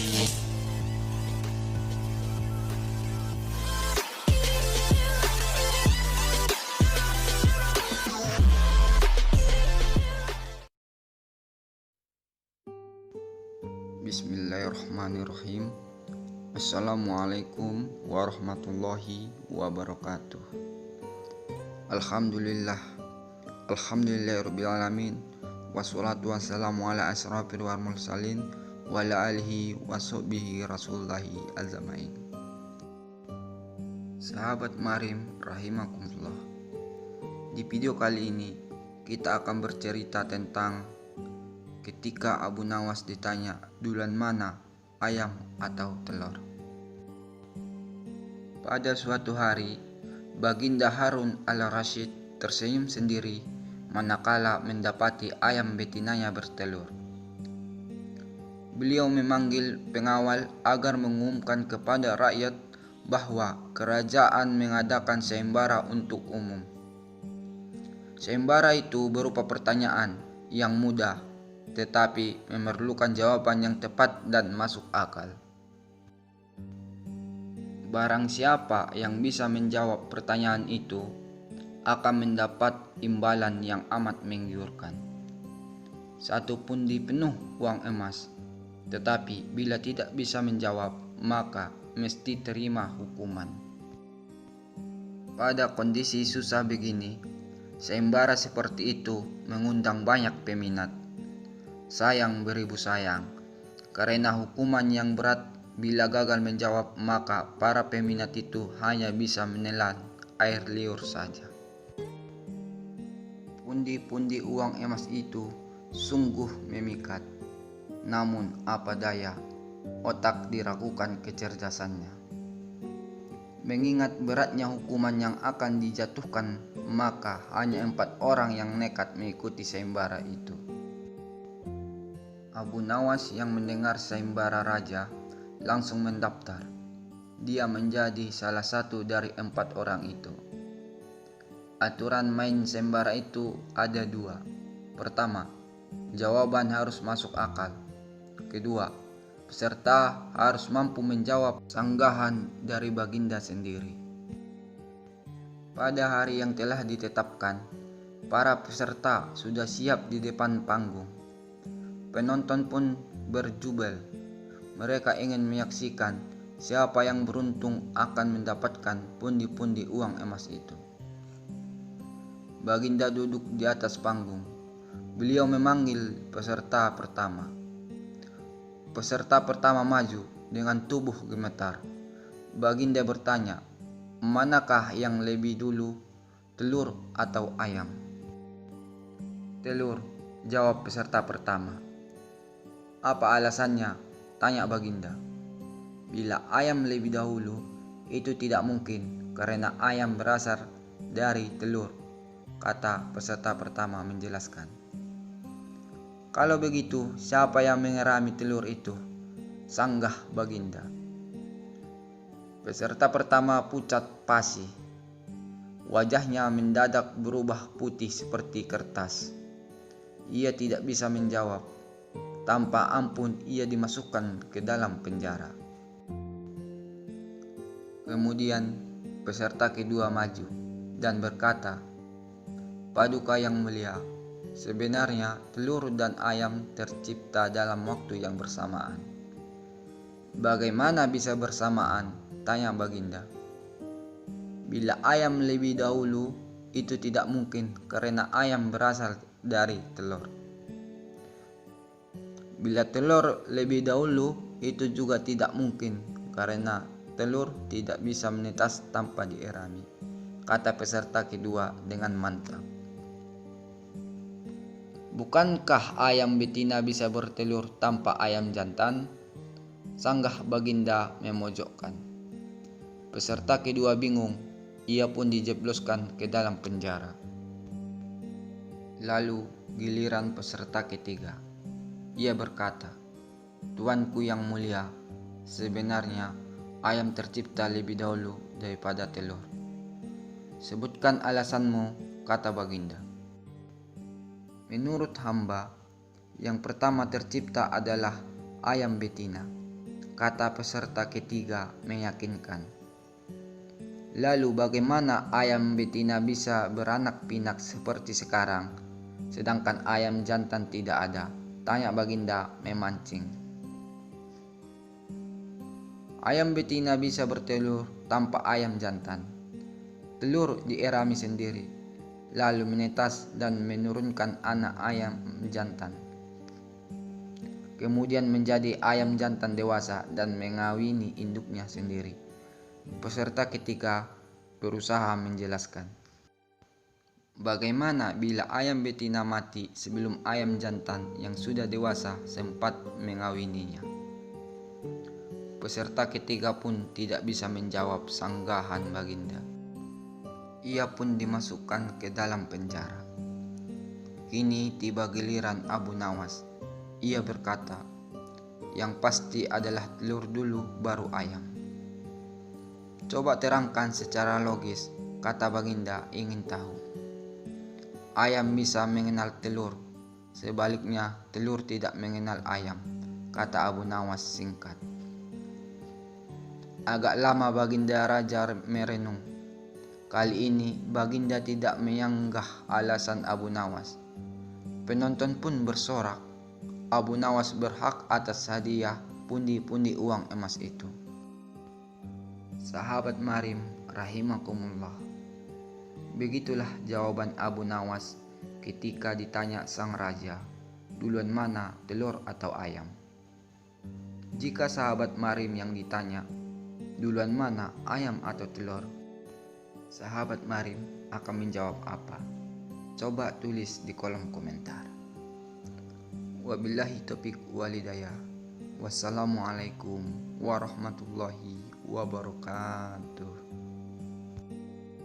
Bismillahirrahmanirrahim. Assalamualaikum warahmatullahi wabarakatuh. Alhamdulillahirrabbilalamin. Wassalatu wassalamu ala asrafil mursalin wa ala alihi wa sahbihi rasulullahi azamain. Sahabat Marim rahimakumullah. Di video kali ini kita akan bercerita tentang ketika Abu Nawas ditanya duluan mana, ayam atau telur. Pada suatu hari, Baginda Harun al-Rasyid tersenyum sendiri manakala mendapati ayam betinanya bertelur. Beliau memanggil pengawal agar mengumumkan kepada rakyat bahwa kerajaan mengadakan sayembara untuk umum. Sayembara itu berupa pertanyaan yang mudah tetapi memerlukan jawaban yang tepat dan masuk akal. Barang siapa yang bisa menjawab pertanyaan itu akan mendapat imbalan yang amat menggiurkan. 1 pundi penuh uang emas, tetapi bila tidak bisa menjawab maka mesti terima hukuman. Pada kondisi susah begini, sayembara seperti itu mengundang banyak peminat. Sayang beribu sayang, karena hukuman yang berat bila gagal menjawab maka para peminat itu hanya bisa menelan air liur saja. Pundi-pundi uang emas itu sungguh memikat, namun apa daya, otak diragukan kecerdasannya. Mengingat beratnya hukuman yang akan dijatuhkan, maka hanya 4 orang yang nekat mengikuti sayembara itu. Abu Nawas yang mendengar sayembara raja langsung mendaftar. Dia menjadi salah satu dari 4 orang itu. Aturan main sayembara itu ada 2. Pertama, jawaban harus masuk akal. Kedua, peserta harus mampu menjawab sanggahan dari Baginda sendiri. Pada hari yang telah ditetapkan, para peserta sudah siap di depan panggung. Penonton pun berjubel. Mereka ingin menyaksikan siapa yang beruntung akan mendapatkan pundi-pundi uang emas itu. Baginda duduk di atas panggung. Beliau memanggil peserta pertama. Peserta pertama maju dengan tubuh gemetar. Baginda bertanya, manakah yang lebih dulu, telur atau ayam? Telur, jawab peserta pertama. Apa alasannya? Tanya Baginda. Bila ayam lebih dahulu, itu tidak mungkin karena ayam berasal dari telur, kata peserta pertama menjelaskan. Kalau begitu, siapa yang mengerami telur itu? Sanggah Baginda. Peserta pertama pucat pasi. Wajahnya mendadak berubah putih seperti kertas. Ia tidak bisa menjawab. Tanpa ampun ia dimasukkan ke dalam penjara. Kemudian peserta kedua maju dan berkata, Paduka yang mulia, sebenarnya telur dan ayam tercipta dalam waktu yang bersamaan. Bagaimana bisa bersamaan? Tanya Baginda. Bila ayam lebih dahulu, itu tidak mungkin karena ayam berasal dari telur. Bila telur lebih dahulu, itu juga tidak mungkin karena telur tidak bisa menetas tanpa dierami, kata peserta kedua dengan mantap. Bukankah ayam betina bisa bertelur tanpa ayam jantan? Sanggah Baginda memojokkan. Peserta kedua bingung, ia pun dijebloskan ke dalam penjara. Lalu giliran peserta ketiga. Ia berkata, Tuanku yang mulia, sebenarnya ayam tercipta lebih dahulu daripada telur. Sebutkan alasanmu, kata Baginda. Menurut hamba, yang pertama tercipta adalah ayam betina. kata peserta ketiga meyakinkan. Lalu bagaimana ayam betina bisa beranak pinak seperti sekarang, sedangkan ayam jantan tidak ada? Tanya Baginda memancing. Ayam betina bisa bertelur tanpa ayam jantan. Telur dierami sendiri, lalu menetas dan menurunkan anak ayam jantan. Kemudian menjadi ayam jantan dewasa dan mengawini induknya sendiri. Peserta ketiga berusaha menjelaskan. Bagaimana bila ayam betina mati sebelum ayam jantan yang sudah dewasa sempat mengawininya? Peserta ketiga pun tidak bisa menjawab sanggahan Baginda. Ia pun dimasukkan ke dalam penjara. Kini tiba giliran Abu Nawas. Ia berkata, yang pasti adalah telur dulu baru ayam. Coba terangkan secara logis, kata Baginda ingin tahu. Ayam bisa mengenal telur, sebaliknya telur tidak mengenal ayam, kata Abu Nawas singkat. Agak lama Baginda Raja merenung. Kali ini Baginda tidak menyanggah alasan Abu Nawas. Penonton pun bersorak, Abu Nawas berhak atas hadiah pundi-pundi uang emas itu. Sahabat Marim rahimakumullah. Begitulah jawaban Abu Nawas ketika ditanya sang raja, duluan mana telur atau ayam? Jika sahabat Marim yang ditanya, duluan mana ayam atau telur? Sahabat Marim akan menjawab apa? Coba tulis di kolom komentar. Wabillahi taufiq walhidayah. Wassalamualaikum warahmatullahi wabarakatuh.